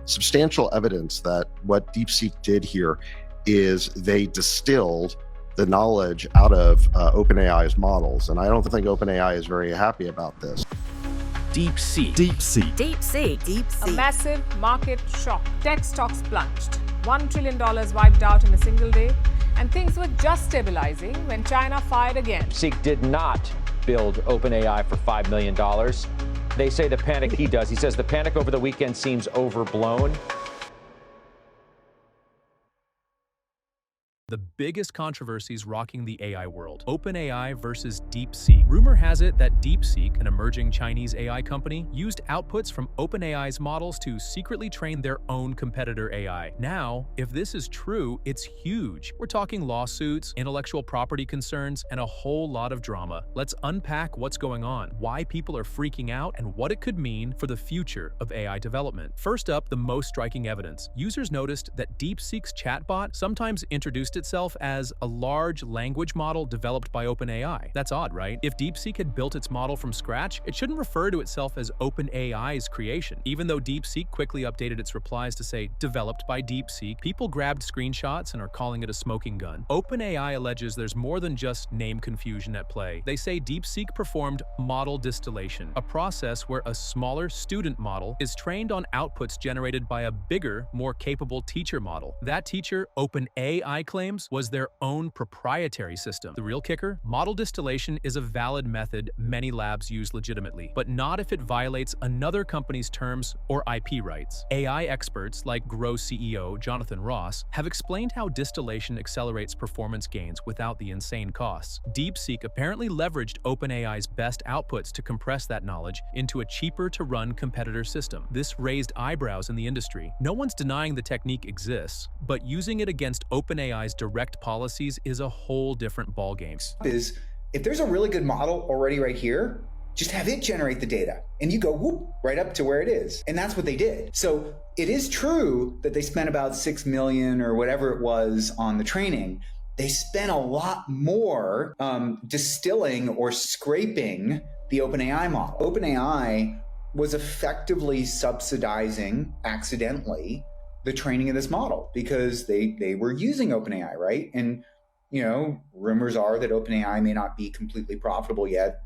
substantial evidence that what DeepSeek did here is they distilled the knowledge out of OpenAI's models. And I don't think OpenAI is very happy about this. DeepSeek. DeepSeek. DeepSeek. A massive market shock. Tech stocks plunged. $1 trillion wiped out in a single day. And things were just stabilizing when China fired again. DeepSeek did not build OpenAI for $5 million. They say the panic, he says the panic over the weekend seems overblown. The biggest controversies rocking the AI world. OpenAI versus DeepSeek. Rumor has it that DeepSeek, an emerging Chinese AI company, used outputs from OpenAI's models to secretly train their own competitor AI. Now, if this is true, it's huge. We're talking lawsuits, intellectual property concerns, and a whole lot of drama. Let's unpack what's going on, why people are freaking out, and what it could mean for the future of AI development. First up, the most striking evidence. Users noticed that DeepSeek's chatbot sometimes introduced itself as a large language model developed by OpenAI. That's odd, right? If DeepSeek had built its model from scratch, it shouldn't refer to itself as OpenAI's creation. Even though DeepSeek quickly updated its replies to say developed by DeepSeek, people grabbed screenshots and are calling it a smoking gun. OpenAI alleges there's more than just name confusion at play. They say DeepSeek performed model distillation, a process where a smaller student model is trained on outputs generated by a bigger, more capable teacher model. That teacher, OpenAI claims, was their own proprietary system. The real kicker? Model distillation is a valid method many labs use legitimately, but not if it violates another company's terms or IP rights. AI experts like Grow CEO Jonathan Ross have explained how distillation accelerates performance gains without the insane costs. DeepSeek apparently leveraged OpenAI's best outputs to compress that knowledge into a cheaper-to-run competitor system. This raised eyebrows in the industry. No one's denying the technique exists, but using it against OpenAI's direct policies is a whole different ballgame. Is if there's a really good model already right here, just have it generate the data and you go whoop right up to where it is. And that's what they did. So it is true that they spent about 6 million or whatever it was on the training. They spent a lot more distilling or scraping the OpenAI model. OpenAI was effectively subsidizing accidentally the training of this model because they were using OpenAI, right? And, rumors are that OpenAI may not be completely profitable yet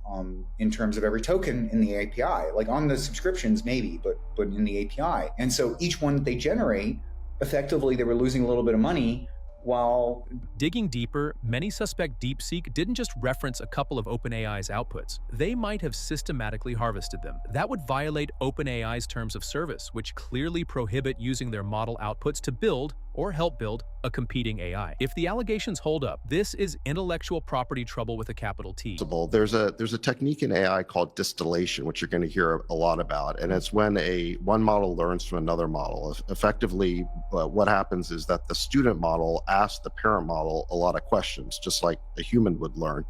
in terms of every token in the API. Like on the subscriptions, maybe, but in the API. And so each one that they generate, effectively, they were losing a little bit of money. While digging deeper, many suspect DeepSeek didn't just reference a couple of OpenAI's outputs. They might have systematically harvested them. That would violate OpenAI's terms of service, which clearly prohibit using their model outputs to build or help build a competing AI. If the allegations hold up, this is intellectual property trouble with a capital T. There's a technique in AI called distillation, which you're going to hear a lot about, and it's when one model learns from another model. Effectively, what happens is that the student model asks the parent model a lot of questions, just like a human would learn.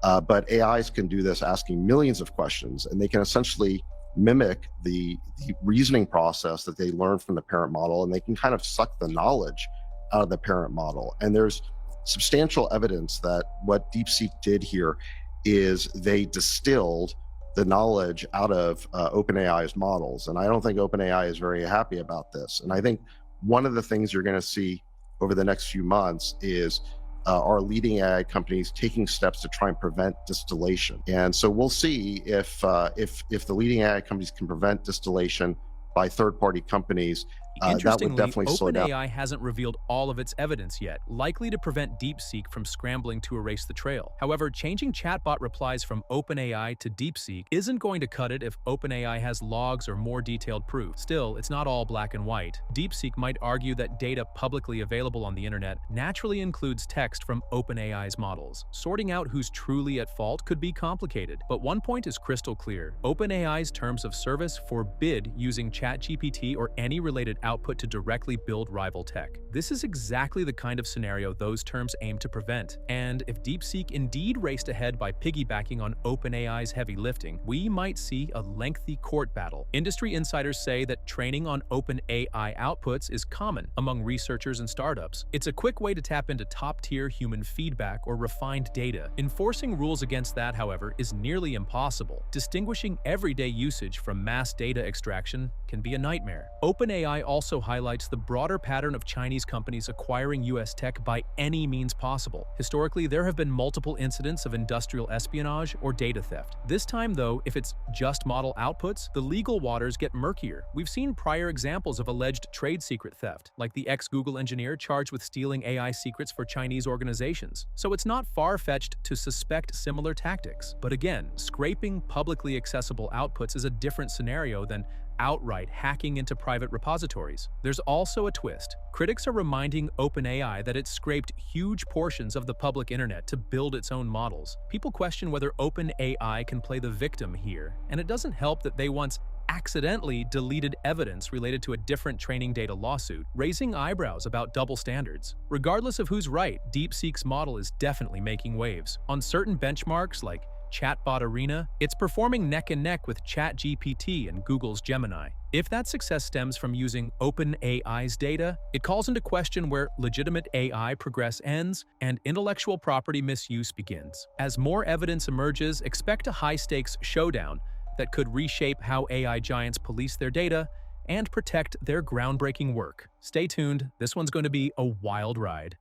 But AIs can do this, asking millions of questions, and they can essentially mimic the reasoning process that they learned from the parent model, and they can kind of suck the knowledge out of the parent model. And there's substantial evidence that what DeepSeek did here is they distilled the knowledge out of OpenAI's models. And I don't think OpenAI is very happy about this. And I think one of the things you're going to see over the next few months is our leading AI companies taking steps to try and prevent distillation. And so we'll see if the leading AI companies can prevent distillation by third-party companies. That would definitely slow down. OpenAI hasn't revealed all of its evidence yet, likely to prevent DeepSeek from scrambling to erase the trail. However, changing chatbot replies from OpenAI to DeepSeek isn't going to cut it if OpenAI has logs or more detailed proof. Still, it's not all black and white. DeepSeek might argue that data publicly available on the internet naturally includes text from OpenAI's models. Sorting out who's truly at fault could be complicated, but one point is crystal clear. OpenAI's terms of service forbid using ChatGPT or any related output to directly build rival tech. This is exactly the kind of scenario those terms aim to prevent. And if DeepSeek indeed raced ahead by piggybacking on OpenAI's heavy lifting, we might see a lengthy court battle. Industry insiders say that training on OpenAI outputs is common among researchers and startups. It's a quick way to tap into top-tier human feedback or refined data. Enforcing rules against that, however, is nearly impossible. Distinguishing everyday usage from mass data extraction can be a nightmare. OpenAI also highlights the broader pattern of Chinese companies acquiring US tech by any means possible. Historically, there have been multiple incidents of industrial espionage or data theft. This time, though, if it's just model outputs, the legal waters get murkier. We've seen prior examples of alleged trade secret theft, like the ex-Google engineer charged with stealing AI secrets for Chinese organizations. So it's not far-fetched to suspect similar tactics. But again, scraping publicly accessible outputs is a different scenario than outright hacking into private repositories. There's also a twist. Critics are reminding OpenAI that it scraped huge portions of the public internet to build its own models. People question whether OpenAI can play the victim here, and it doesn't help that they once accidentally deleted evidence related to a different training data lawsuit, raising eyebrows about double standards. Regardless of who's right, DeepSeek's model is definitely making waves. On certain benchmarks like Chatbot Arena, it's performing neck and neck with ChatGPT and Google's Gemini. If that success stems from using OpenAI's data, it calls into question where legitimate AI progress ends and intellectual property misuse begins. As more evidence emerges, expect a high-stakes showdown that could reshape how AI giants police their data and protect their groundbreaking work. Stay tuned, this one's going to be a wild ride.